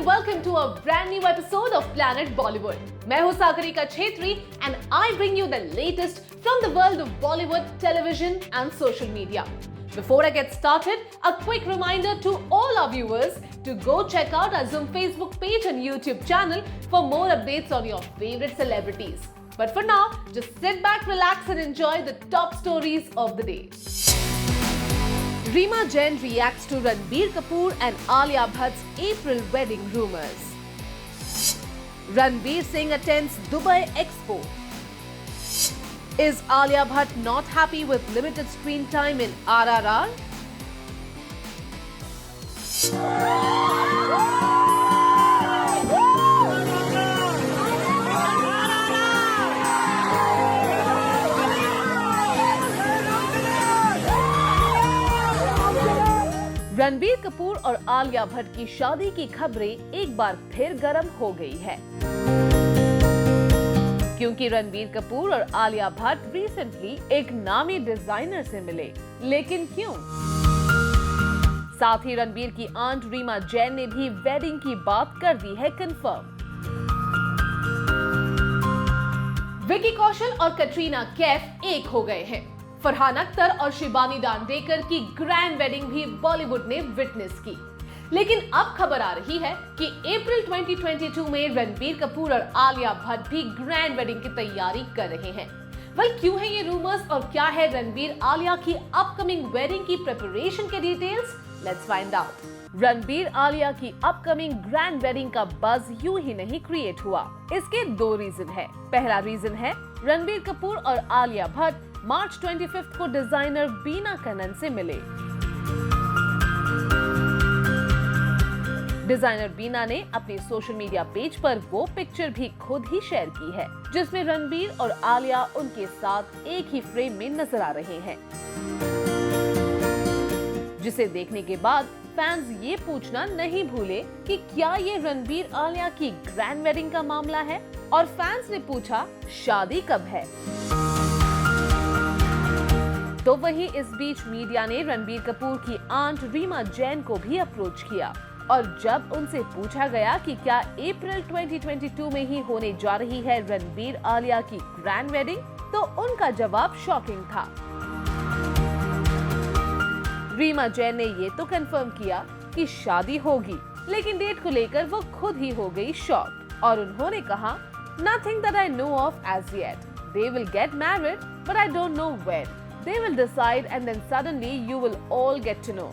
and welcome to a brand new episode of Planet Bollywood. मैं हूँ Sagarika Chhetri and I bring you the latest from the world of Bollywood, television and social media. Before I get started, a quick reminder to all our viewers to go check out our Zoom Facebook page and YouTube channel for more updates on your favorite celebrities. But for now, just sit back, relax and enjoy the top stories of the day. Reema Jain reacts to Ranbir Kapoor and Alia Bhatt's April wedding rumors. Ranveer Singh attends Dubai Expo. Is Alia Bhatt not happy with limited screen time in RRR? Ranbir Kapoor और आलिया भट्ट की शादी की खबरें एक बार फिर गर्म हो गई है, क्योंकि रणबीर कपूर और आलिया भट्ट रिसेंटली एक नामी डिजाइनर से मिले। लेकिन क्यों? साथ ही रणबीर की आंट रीमा जैन ने भी वेडिंग की बात कर दी है कंफर्म। विकी कौशल और कटरीना कैफ एक हो गए हैं। फरहान अख्तर और शिबानी दांडेकर की ग्रैंड वेडिंग भी बॉलीवुड ने विटनेस की। लेकिन अब खबर आ रही है कि अप्रैल 2022 में रणबीर कपूर और आलिया भट्ट भी ग्रैंड वेडिंग की तैयारी कर रहे हैं। क्यों है ये रूमर्स और क्या है रणबीर आलिया की अपकमिंग वेडिंग की प्रिपरेशन के details? Let's find out. Ranbir Alia की अपकमिंग ग्रैंड वेडिंग का बज यूं ही नहीं क्रिएट हुआ। इसके दो रीजन है। पहला रीजन है रणबीर कपूर और आलिया भट्ट मार्च 25 को डिजाइनर बीना कनन से मिले। डिजाइनर बीना ने अपने सोशल मीडिया पेज पर वो पिक्चर भी खुद ही शेयर की है, जिसमें रणबीर और आलिया उनके साथ एक ही फ्रेम में नजर आ रहे हैं, जिसे देखने के बाद फैंस ये पूछना नहीं भूले कि क्या ये रणबीर आलिया की ग्रैंड वेडिंग का मामला है, और फैंस ने पूछा शादी कब है। तो वहीं इस बीच मीडिया ने रणबीर कपूर की आंट रीमा जैन को भी अप्रोच किया, और जब उनसे पूछा गया कि क्या अप्रैल 2022 में ही होने जा रही है रणबीर आलिया की ग्रैंड वेडिंग, तो उनका जवाब शॉकिंग था। रीमा जैन ने ये तो कंफर्म किया कि शादी होगी, लेकिन डेट को लेकर वो खुद ही हो गई शॉक, और उन्होंने कहा, Nothing that I know of as yet. They will get married, but I don't know when. They will decide and then suddenly you will all get to know.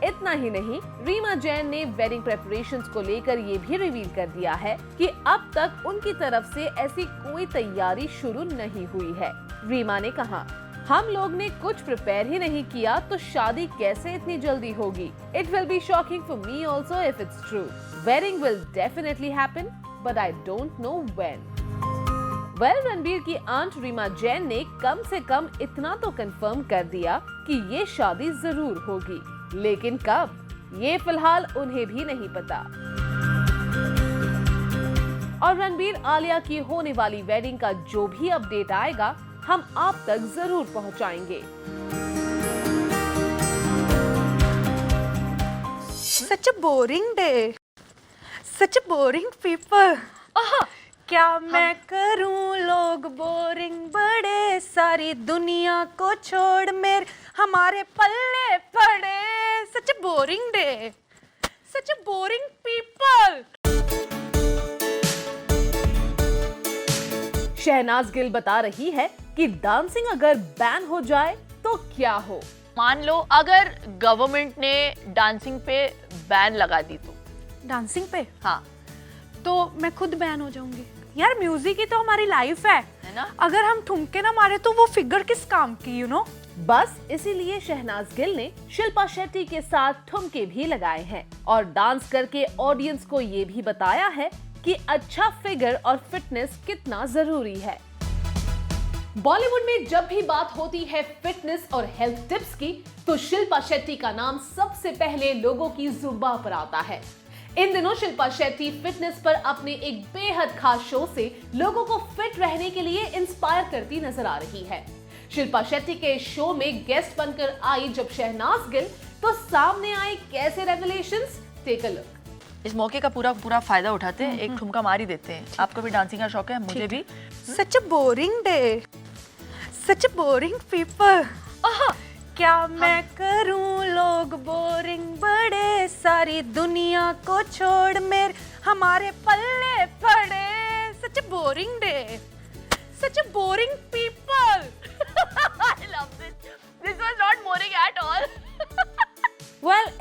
इतना ही नहीं, रीमा जैन ने वेडिंग प्रेपरेशंस को लेकर ये भी रिवील कर दिया है कि अब तक उनकी तरफ से ऐसी कोई तैयारी शुरू नहीं हुई है। रीमा ने कहा, हम लोग ने कुछ प्रिपेयर ही नहीं किया तो शादी कैसे इतनी जल्दी होगी? It will be shocking for me also if it's true. Wedding will definitely happen, but I don't know when. Ranbir की आंट रीमा जैन ने कम से कम इतना तो कंफर्म कर दिया कि ये शादी जरूर होगी, लेकिन कब, ये फिलहाल उन्हें भी नहीं पता। और रणबीर आलिया की होने वाली वेडिंग का जो भी अपडेट आएगा, हम आप तक जरूर पहुंचाएंगे। Such a boring day. Such a boring people. क्या मैं करूं, लोग बोरिंग बड़े, सारी दुनिया को छोड़ मेरे हमारे पल्ले पड़े। Such a boring day. Such a boring people. Shehnaaz Gill बता रही है कि डांसिंग अगर बैन हो जाए तो क्या हो। मान लो अगर गवर्नमेंट ने डांसिंग पे बैन लगा दी तो। डांसिंग पे? हाँ। तो मैं खुद बैन हो जाऊंगी। यार म्यूजिक ही तो हमारी लाइफ है ना? अगर हम ठुमके ना मारे तो वो फिगर किस काम की, यू नो? बस इसीलिए शहनाज गिल ने शिल्पा शेट्टी के साथ ठुमके भी लगाए हैं और डांस करके ऑडियंस को ये भी बताया है कि अच्छा फिगर और फिटनेस कितना जरूरी है। बॉलीवुड में जब भी बात होती है फिटनेस और हेल्थ टिप्स की, तो शिल्पा शेट्टी का नाम सबसे पहले लोगों की जुबान पर आता है। इन दिनों शिल्पा शेट्टी फिटनेस पर अपने एक बेहद खास शो से लोगों को फिट रहने के लिए इंस्पायर करती नजर आ रही है। शिल्पा शेट्टी के शो में गेस्ट बनकर आई जब शहनाज गिल, तो सामने आए कैसे रेवलेशंस? Take a look. इस मौके का पूरा पूरा फायदा उठाते हैं, एक ठुमका मार ही देते हैं। आपको भी डांसिंग का शौक है? मुझे भी। Such a boring day, such a boring people, क्या मैं करूं लोग बोरिंग बड़े, सारी दुनिया को छोड़ मेरे हमारे पल्ले पड़े, such a boring day, such a boring people. I love this. This was not boring at all.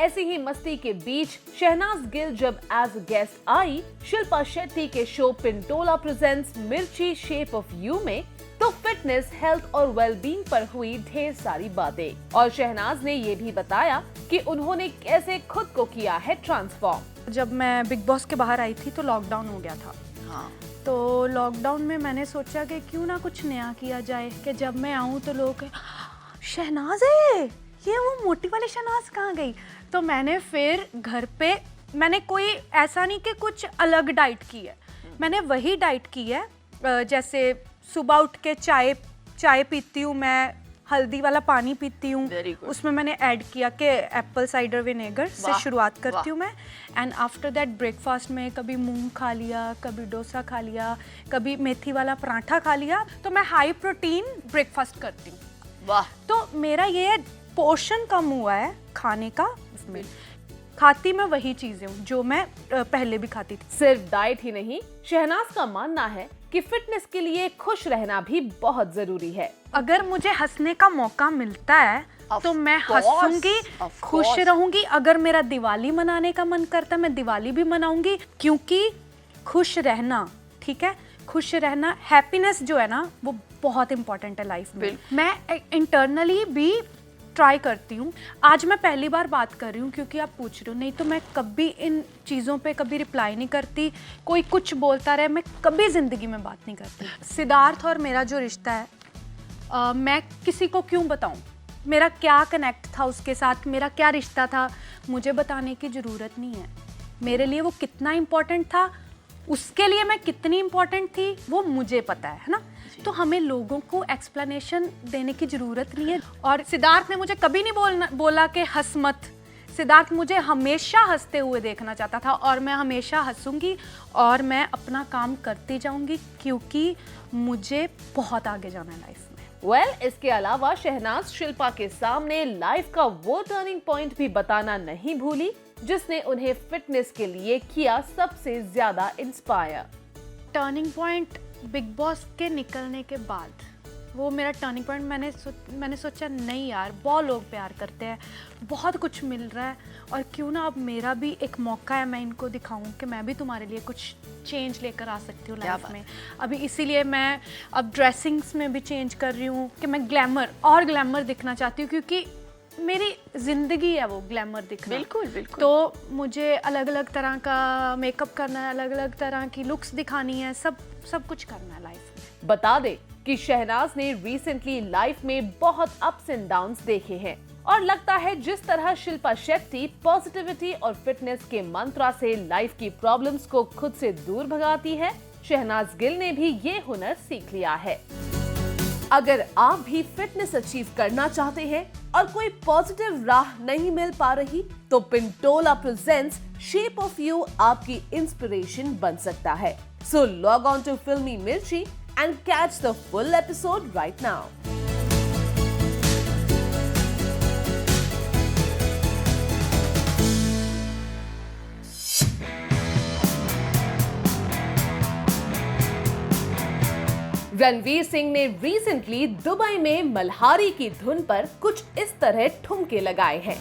ऐसी ही मस्ती के बीच शहनाज गिल जब एज अ गेस्ट आई शिल्पा शेट्टी के शो पिंटोला प्रेजेंट्स मिर्ची शेप ऑफ यू में, तो फिटनेस, हेल्थ और वेलबींग पर हुई ढेर सारी बातें। और शहनाज ने ये भी बताया कि उन्होंने कैसे खुद को किया है ट्रांसफॉर्म। जब मैं बिग बॉस के बाहर आई थी तो लॉकडाउन हो गया था। हाँ। तो लॉकडाउन में मैंने सोचा कि क्यों ना कुछ नया किया जाए, कि जब मैं आऊँ तो लोग शहनाज है, ये वो मोटी वाली शहनाज कहाँ गई। तो मैंने फिर घर पे, मैंने कोई ऐसा नहीं कि कुछ अलग डाइट की है, मैंने वही डाइट की है। जैसे सुबह उठ के चाय पीती हूँ मैं, हल्दी वाला पानी पीती हूँ, उसमें मैंने ऐड किया कि एप्पल साइडर विनेगर से शुरुआत करती हूँ मैं। एंड आफ्टर दैट ब्रेकफास्ट में कभी मूंग खा लिया, कभी डोसा खा लिया, कभी मेथी वाला पराठा खा लिया। तो मैं हाई प्रोटीन ब्रेकफास्ट करती हूँ। वाह। तो मेरा ये पोर्शन कम हुआ है खाने का, इसमें खाती मैं वही चीजें हूँ जो मैं पहले भी खाती थी। सिर्फ डाइट ही नहीं, शहनाज का मानना है कि फिटनेस के लिए खुश रहना भी बहुत जरूरी है। अगर मुझे हंसने का मौका मिलता है तो मैं हंसूंगी, खुश रहूंगी। अगर मेरा दिवाली मनाने का मन करता है मैं दिवाली भी मनाऊंगी, क्योंकि खुश रहना, ठीक है, खुश रहना, हैप्पीनेस जो है ना वो बहुत इंपॉर्टेंट है लाइफ में। मैं इंटरनली भी ट्राई करती हूँ। आज मैं पहली बार बात कर रही हूँ क्योंकि आप पूछ रहे हो, नहीं तो मैं कभी इन चीज़ों पे कभी रिप्लाई नहीं करती। कोई कुछ बोलता रहे, मैं कभी ज़िंदगी में बात नहीं करती। सिद्धार्थ और मेरा जो रिश्ता है, मैं किसी को क्यों बताऊँ, मेरा क्या कनेक्ट था उसके साथ, मेरा क्या रिश्ता था, मुझे बताने की ज़रूरत नहीं है। मेरे लिए वो कितना इम्पोर्टेंट था, उसके लिए मैं कितनी इम्पोर्टेंट थी, वो मुझे पता है ना। तो हमें लोगों को एक्सप्लेनेशन देने की ज़रूरत नहीं है। और सिद्धार्थ ने मुझे कभी नहीं बोला कि हंस मत। सिद्धार्थ मुझे हमेशा हंसते हुए देखना चाहता था, और मैं हमेशा हंसूंगी और मैं अपना काम करती जाऊंगी, क्योंकि मुझे बहुत आगे जाना है लाइफ में। इसके अलावा शहनाज शिल्पा के सामने लाइफ का वो टर्निंग पॉइंट भी बताना नहीं भूली जिसने उन्हें फिटनेस के लिए किया सबसे ज्यादा inspire. Turning point big boss के निकलने के बाद, वो मेरा टर्निंग पॉइंट। मैंने सोचा नहीं यार, बहुत लोग प्यार करते हैं, बहुत कुछ मिल रहा है, और क्यों ना अब मेरा भी एक मौका है, मैं इनको दिखाऊं कि मैं भी तुम्हारे लिए कुछ चेंज लेकर आ सकती हूँ लाइफ में। अभी इसीलिए मैं अब ड्रेसिंग्स में भी चेंज कर रही हूँ कि मैं ग्लैमर दिखना चाहती हूँ, क्योंकि मेरी ज़िंदगी है वो ग्लैमर दिखना। बिल्कुल बिल्कुल। तो मुझे अलग अलग तरह का मेकअप करना है, अलग अलग तरह की लुक्स दिखानी है, सब कुछ करना है लाइफ में। बता दे कि शहनाज ने रिसेंटली लाइफ में बहुत अप्स एंड डाउन्स देखे हैं, और लगता है जिस तरह शिल्पा शेट्टी पॉजिटिविटी और फिटनेस के मंत्रा से लाइफ की प्रॉब्लम्स को खुद से दूर भगाती है, शहनाज गिल ने भी ये हुनर सीख लिया है। अगर आप भी फिटनेस अचीव करना चाहते हैं और कोई पॉजिटिव राह नहीं मिल पा रही, तो Pintola presents shape of you आपकी इंस्पिरेशन बन सकता है। सो लॉग ऑन टू फिल्मी मिर्ची and catch the full episode right now. Ranveer Singh ने रिसेंटली दुबई में मल्हारी की धुन पर कुछ इस तरह ठुमके लगाए हैं,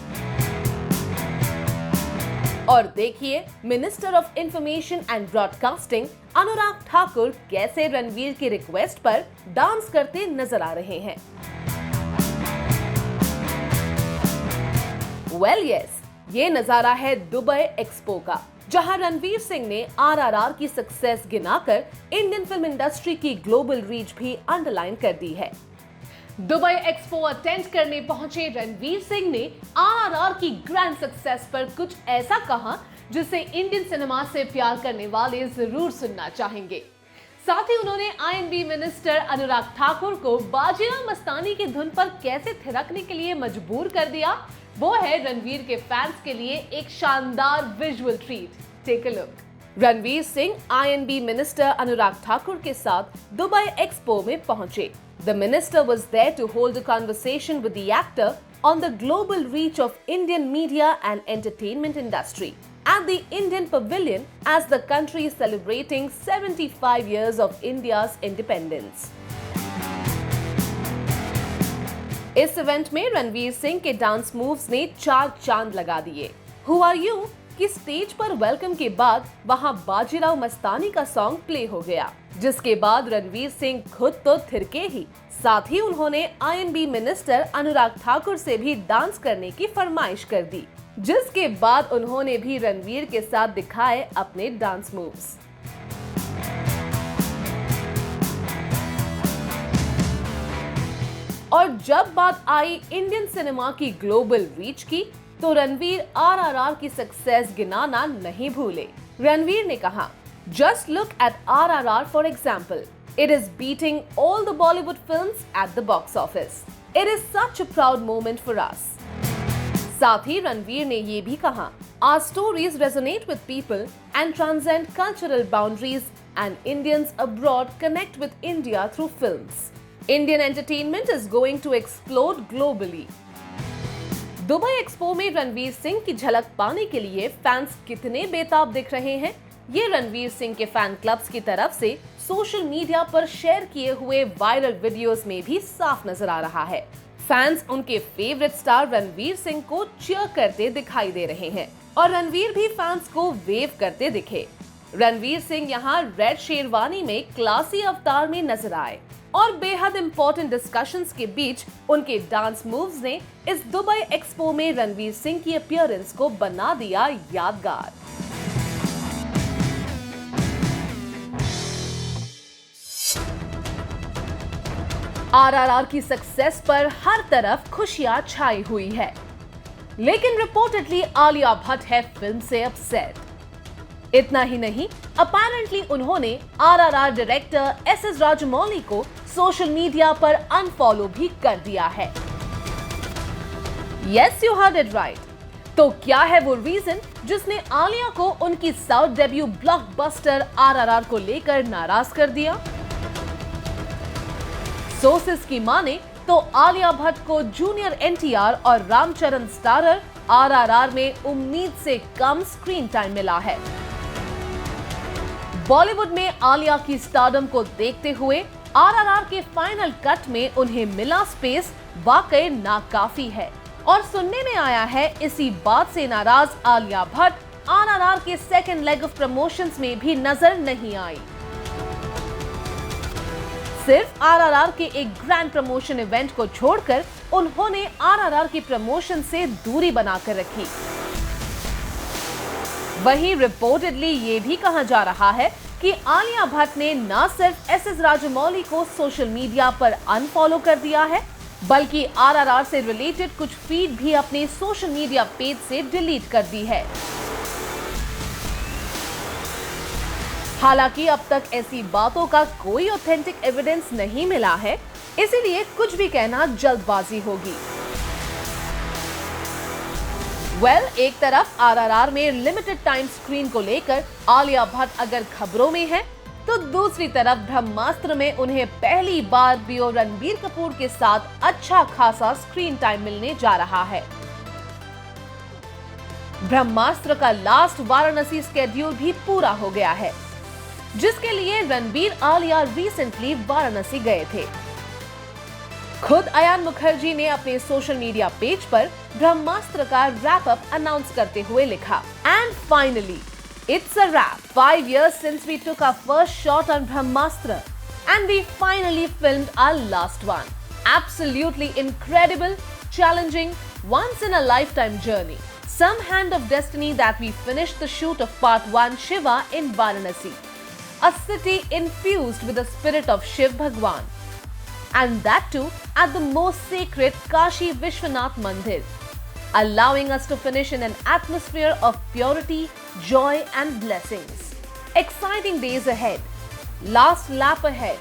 और देखिए minister of information and broadcasting Anurag Thakur कैसे रणवीर की रिक्वेस्ट पर डांस करते नजर आ रहे हैं। यस, ये नजारा है दुबई एक्सपो का, जहां रणवीर सिंह ने आरआरआर की सक्सेस गिनाकर इंडियन फिल्म इंडस्ट्री की ग्लोबल रीच भी अंडरलाइन कर दी है। दुबई एक्सपो अटेंड करने पहुंचे रणवीर सिंह ने आरआरआर की ग्रैंड सक्सेस पर कुछ ऐसा कहा जिसे इंडियन सिनेमा से प्यार करने वाले जरूर सुनना चाहेंगे। साथ ही उन्होंने आईएनबी मिनिस्टर अनुराग ठाकुर को बाजिया मस्तानी की धुन पर कैसे थिरकने के लिए मजबूर कर दिया, वो है रणवीर के फैंस के लिए एक शानदार visual treat. Take a look. Ranveer Singh INB minister Anurag Thakur के साथ दुबई एक्सपो में पहुंचे. The minister was there to hold a conversation with the actor on the global reach of Indian media and entertainment industry at the Indian Pavilion as the country is celebrating 75 years of India's independence. इस event में रणवीर सिंह के dance moves ने 4 चांद लगा दिए. Who are you? कि stage पर welcome के बाद वहां बाजीराव मस्तानी का सॉन्ग प्ले हो गया, जिसके बाद रणवीर सिंह खुद तो थिरके ही, साथ ही उन्होंने INB मिनिस्टर अनुराग ठाकुर से भी डांस करने की फरमाइश कर दी, जिसके बाद उन्होंने भी रणवीर के साथ दिखाए अपने डांस मूव्स. और जब बात आई इंडियन सिनेमा की ग्लोबल रीच की, तो रणवीर RRR की सक्सेस गिनाना नहीं भूले. रणवीर ने कहा, just look at RRR for example. It is beating all the Bollywood films at the box office. It is such a proud moment for us. साथ ही रणवीर ने ये भी कहा, Our stories resonate with people and transcend cultural boundaries, and Indians abroad connect with India through films. Indian entertainment is going to explode globally. Dubai expo में रणवीर सिंह की झलक पाने के लिए फैंस कितने बेताब दिख रहे हैं, ये रणवीर सिंह के फैन क्लब्स की तरफ से सोशल मीडिया पर शेयर किए हुए वायरल वीडियोस में भी साफ नजर आ रहा है. फैंस उनके फेवरेट स्टार रणवीर सिंह को चीयर करते दिखाई दे रहे हैं और रणवीर भी फैंस को वेव करते दिखे. रणवीर सिंह यहाँ रेड शेरवानी में क्लासी अवतार में नजर आए और बेहद इंपॉर्टेंट डिस्कशंस के बीच उनके डांस मूव्स ने इस दुबई एक्सपो में रणवीर सिंह की अपीयरेंस को बना दिया यादगार. RRR की सक्सेस पर हर तरफ खुशियां छाई हुई है, लेकिन रिपोर्टेडली आलिया भट्ट है फिल्म से अपसेट. इतना ही नहीं, अपेरेंटली उन्होंने RRR डायरेक्टर SS राजमौली को सोशल मीडिया पर अनफॉलो भी कर दिया है. Yes, you heard it right. तो क्या है वो रीजन जिसने आलिया को उनकी साउथ डेब्यू ब्लॉकबस्टर RRR को लेकर नाराज कर दिया? सोर्सेस की माने तो आलिया भट्ट को जूनियर NTR और रामचरण स्टारर RRR में उम्मीद से कम स्क्रीन टाइम मिला है. बॉलीवुड में आलिया की स्टारडम को देखते हुए RRR के फाइनल कट में उन्हें मिला स्पेस वाकई नाकाफी है और सुनने में आया है इसी बात से नाराज आलिया भट्ट RRR के सेकंड लेग ऑफ प्रमोशंस में भी नजर नहीं आई. सिर्फ RRR के एक ग्रैंड प्रमोशन इवेंट को छोड़कर उन्होंने RRR की प्रमोशन से दूरी बनाकर रखी. वहीं रिपोर्टेडली ये भी कहा जा रहा है कि आलिया भट्ट ने न सिर्फ SS राजमौली को सोशल मीडिया पर अनफॉलो कर दिया है, बल्कि RRR से रिलेटेड कुछ फीड भी अपने सोशल मीडिया पेज से डिलीट कर दी है. हालांकि अब तक ऐसी बातों का कोई ऑथेंटिक एविडेंस नहीं मिला है, इसीलिए कुछ भी कहना जल्दबाजी होगी. एक तरफ RRR में लिमिटेड टाइम स्क्रीन को लेकर आलिया भट्ट अगर खबरों में है, तो दूसरी तरफ ब्रह्मास्त्र में उन्हें पहली बार बीओ रणबीर कपूर के साथ अच्छा खासा स्क्रीन टाइम मिलने जा रहा है. ब्रह्मास्त्र का लास्ट वाराणसी स्केड्यूल भी पूरा हो गया है, जिसके लिए रणबीर आलिया रिसेंटली वाराणसी गए थे. खुद अयान मुखर्जी ने अपने सोशल मीडिया पेज पर ब्रह्मास्त्र का रैप अप अनाउंस करते हुए लिखा, and finally it's a wrap. 5 years since we took our first shot on Brahmastra and we finally filmed our last one. Absolutely incredible, challenging, once in a lifetime journey. Some hand of destiny that we finished the shoot of part 1 Shiva in Varanasi, a city infused with the spirit of Shiv Bhagwan, and that too at the most sacred Kashi Vishwanath Mandir, allowing us to finish in an atmosphere of purity, joy and blessings. Exciting days ahead. Last lap ahead.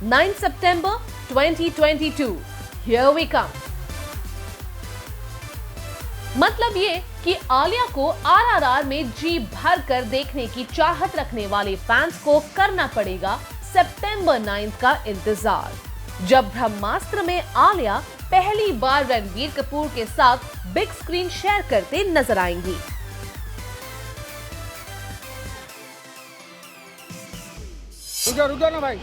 9 September 2022. Here we come. मतलब ये कि आलिया को RRR में जी भर कर देखने की चाहत रखने वाले फैंस को करना पड़ेगा सितंबर 9 का इंतजार, जब ब्रह्मास्त्र में आलिया पहली बार रणबीर कपूर के साथ बिग स्क्रीन शेयर करते नजर आएंगी। रुको ना भाई,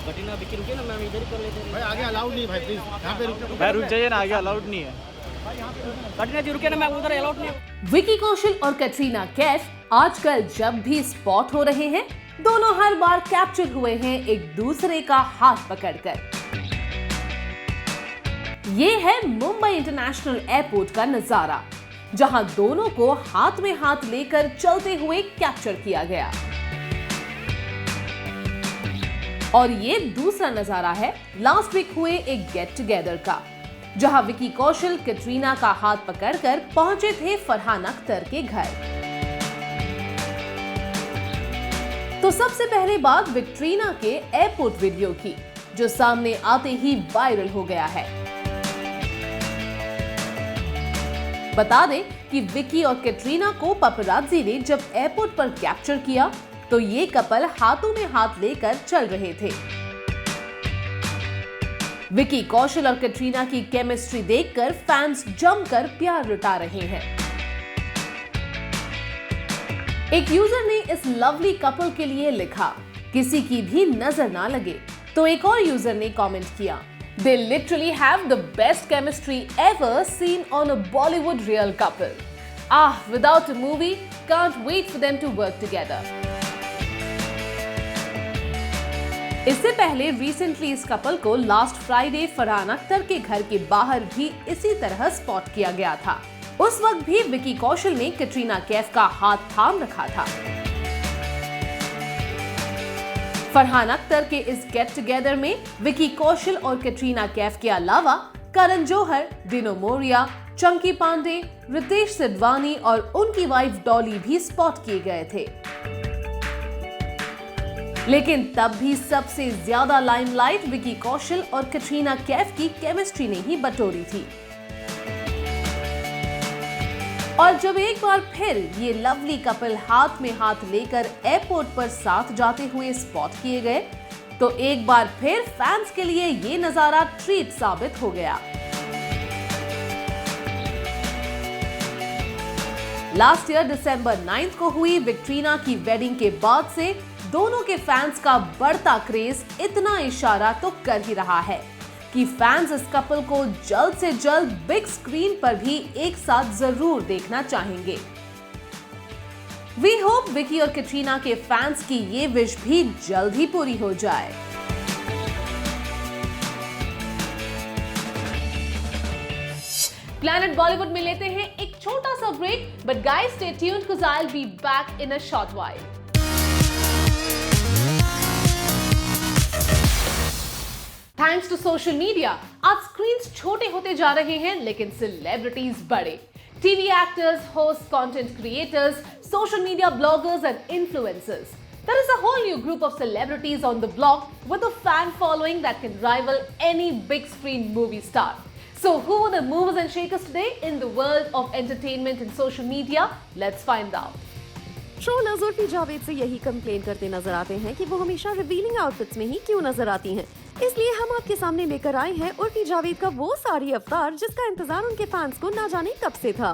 कटिना बिकी रुके ना, मैम इधर ही कर लेते हैं। भाई आगे अलाउड नहीं भाई, प्लीज यहाँ पे रुको। भाई रुक जाइए ना, आगे अलाउड नहीं है। कटिना जी रुके ना मैम, उधर अलाउड नहीं है। विकी कौशल और कैटरीना कैफ आजकल जब भी स्पॉट हो रहे हैं, दोनों हर बार कैप्चर हुए हैं एक दूसरे का हाथ पकड़कर। ये है मुंबई इंटरनेशनल एयरपोर्ट का नजारा, जहां दोनों को हाथ में हाथ लेकर चलते हुए कैप्चर किया गया। और ये दूसरा नजारा है लास्ट वीक हुए एक गेट टुगेदर का, जहां विकी कौशल कैटरीना का हाथ पकड़कर पहुंचे थे फरहान अख्तर के घर। तो सबसे पहले बात विक्ट्रीना के एयरपोर्ट वीडियो की, जो सामने आते ही वायरल हो गया है। बता दें कि विकी और कैटरीना को पपराज़ी ने जब एयरपोर्ट पर कैप्चर किया तो ये कपल हाथों में हाथ लेकर चल रहे थे। विकी कौशल और कैटरीना की केमिस्ट्री देखकर फैंस जमकर प्यार लुटा रहे हैं। एक यूजर ने इस लवली कपल के लिए लिखा, किसी की भी नजर ना लगे। तो एक और यूजर ने कमेंट किया, They literally have the best chemistry ever seen on a Bollywood real couple. Without a movie, can't wait for them to work together. इससे पहले रिसेंटली इस कपल को लास्ट फ्राइडे फरहान अख्तर के घर के बाहर भी इसी तरह स्पॉट किया गया था। उस वक्त भी विकी कौशल ने कैटरीना कैफ का हाथ थाम रखा था। फरहान अख्तर के इस गेट टुगेदर में विकी कौशल और कैटरीना कैफ के अलावा करण जौहर, डिनो मोरिया, चंकी पांडे, रितेश सिडवानी और उनकी वाइफ डॉली भी स्पॉट किए गए थे। लेकिन तब भी सबसे ज्यादा लाइमलाइट विकी कौशल और कैटरीना कैफ की केमिस्ट्री ने ही बटोरी थी। और जब एक बार फिर ये लवली कपल हाथ में हाथ लेकर एयरपोर्ट पर साथ जाते हुए स्पॉट किए गए, तो एक बार फिर फैंस के लिए ये नजारा ट्रीट साबित हो गया। लास्ट ईयर दिसंबर 9 को हुई विक्ट्रीना की वेडिंग के बाद से दोनों के फैंस का बढ़ता क्रेज इतना इशारा तो कर ही रहा है कि फैंस इस कपल को जल्द से जल्द बिग स्क्रीन पर भी एक साथ जरूर देखना चाहेंगे। वी होप विकी और कैटरीना के फैंस की ये विश भी जल्द ही पूरी हो जाए। प्लैनेट बॉलीवुड में लेते हैं एक छोटा सा break, but guys stay tuned because I will be back in a short while. Thanks to social media आज स्क्रीन्स छोटे होते जा रहे हैं, लेकिन सेलिब्रिटीज बड़े। TV actors, host, content creators, social media bloggers and influencers. There is a whole new group of celebrities on the block with a fan following that can rival any big screen movie star. So who are the movers and shakers today in the world of entertainment and social media? Let's find out. Trollers Urfi Javed से यही complain करते नजर आते हैं कि वो हमेशा revealing outfits में ही क्यों नजर आती हैं। इसलिए हम आपके सामने लेकर आए हैं उर्फी जावेद का वो साड़ी अवतार जिसका इंतजार उनके फैंस को ना जाने कब से था।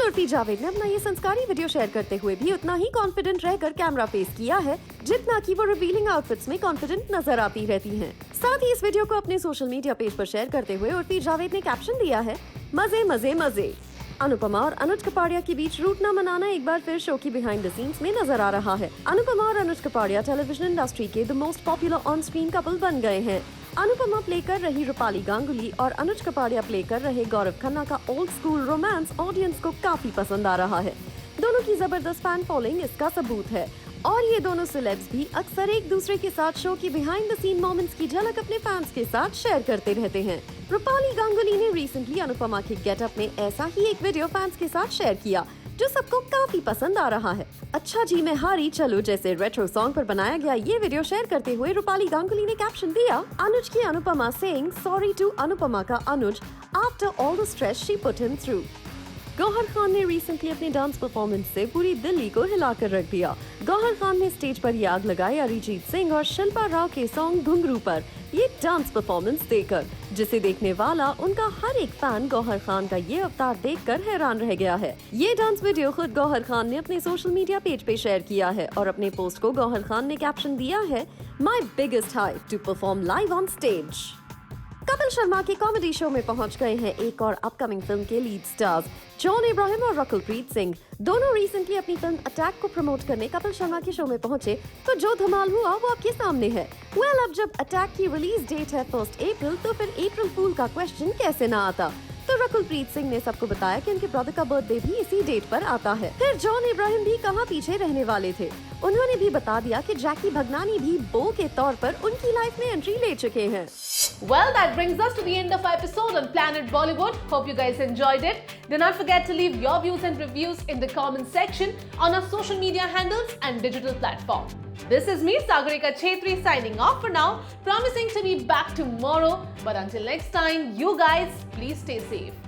उर्फी जावेद ने अपना ये संस्कारी वीडियो शेयर करते हुए भी उतना ही कॉन्फिडेंट रहकर कैमरा फेस किया है जितना कि वो रिवीलिंग आउटफिट्स में कॉन्फिडेंट नजर आती रहती हैं। साथ ही इस वीडियो को अपने सोशल मीडिया पेज पर शेयर करते हुए उर्फी जावेद ने कैप्शन दिया है, मजे मजे मजे। अनुपमा और अनुज कपाड़िया के बीच रूट ना मनाना एक बार फिर शो की बिहाइंड द सीन्स में नजर आ रहा है। अनुपमा और अनुज कपाड़िया टेलीविजन इंडस्ट्री के the most popular on screen couple बन गए हैं। अनुपमा प्ले कर रही रूपाली गांगुली और अनुज कपाड़िया प्ले कर रहे गौरव खन्ना का ओल्ड स्कूल रोमांस ऑडियंस को काफी पसंद आ रहा है। दोनों की जबरदस्त फैन फॉलोइंग इसका सबूत है और ये दोनों सेलेब्स भी अक्सर एक दूसरे के साथ शो की बिहाइंड द सीन मोमेंट्स की झलक अपने फैंस के साथ शेयर करते रहते हैं। रूपाली गांगुली ने रिसेंटली अनुपमा के गेटअप में ऐसा ही एक वीडियो फैंस के साथ शेयर किया जो सबको काफी पसंद आ रहा है। अच्छा जी मैं हारी चलो जैसे रेट्रो सॉन्ग पर बनाया गया ये वीडियो शेयर करते हुए रूपाली गांगुली ने कैप्शन दिया, अनुज की Anupama saying sorry to Anupama का Anuj after all the stress she put him through. Gauhar Khan ने रिसेंटली अपने डांस परफॉर्मेंस से पूरी दिल्ली को हिलाकर रख दिया। गौहर खान ने स्टेज पर ये आग लगाई अरिजीत सिंह और शिल्पा राव के सॉन्ग घुंघरू पर ये डांस परफॉर्मेंस देकर, जिसे देखने वाला उनका हर एक फैन गौहर खान का ये अवतार देखकर हैरान रह गया है। ये डांस वीडियो खुद गौहर खान ने अपने सोशल मीडिया पेज पे शेयर किया है और अपने पोस्ट को गौहर खान ने कैप्शन दिया है, my biggest hype to perform live on stage. Kapil Sharma के कॉमेडी शो में पहुंच गए हैं एक और अपकमिंग फिल्म के लीड स्टार्स जॉन इब्राहिम और रकुलप्रीत सिंह। दोनों रिसेंटली अपनी फिल्म अटैक को प्रमोट करने कपिल शर्मा के शो में पहुंचे तो जो धमाल हुआ वो आपके सामने है। अब जब अटैक की रिलीज डेट है 1 अप्रैल, तो फिर अप्रैल फूल का क्वेश्चन कैसे ना आता। तो रकुलप्रीत सिंह ने सबको बताया कि उनके ब्रदर का बर्थडे भी इसी डेट पर आता है। फिर जॉन इब्राहिम भी कहाँ पीछे रहने वाले थे, उन्होंने भी बता दिया कि जैकी भगनानी भी बो के तौर पर उनकी लाइफ में एंट्री ले चुके हैं। Well, that brings us to the end of our episode on Planet Bollywood. Hope you guys enjoyed it. Do not forget to leave your views and reviews in the comment section on our social media handles and digital platform. This is me, Sagarika Chhetri, signing off for now, promising to be back tomorrow. But until next time, you guys, please stay safe.